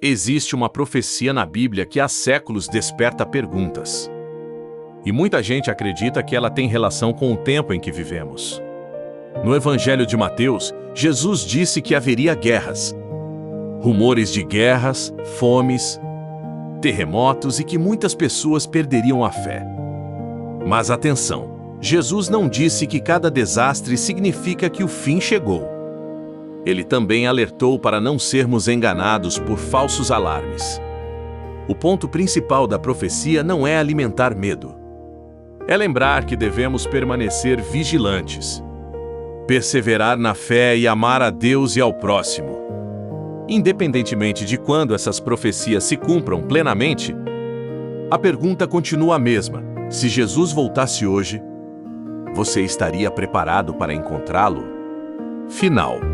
Existe uma profecia na Bíblia que há séculos desperta perguntas. E muita gente acredita que ela tem relação com o tempo em que vivemos. No Evangelho de Mateus, Jesus disse que haveria guerras, rumores de guerras, fomes, terremotos e que muitas pessoas perderiam a fé. Mas atenção, Jesus não disse que cada desastre significa que o fim chegou. Ele também alertou para não sermos enganados por falsos alarmes. O ponto principal da profecia não é alimentar medo. É lembrar que devemos permanecer vigilantes, perseverar na fé e amar a Deus e ao próximo. Independentemente de quando essas profecias se cumpram plenamente, a pergunta continua a mesma. Se Jesus voltasse hoje, você estaria preparado para encontrá-lo? Final.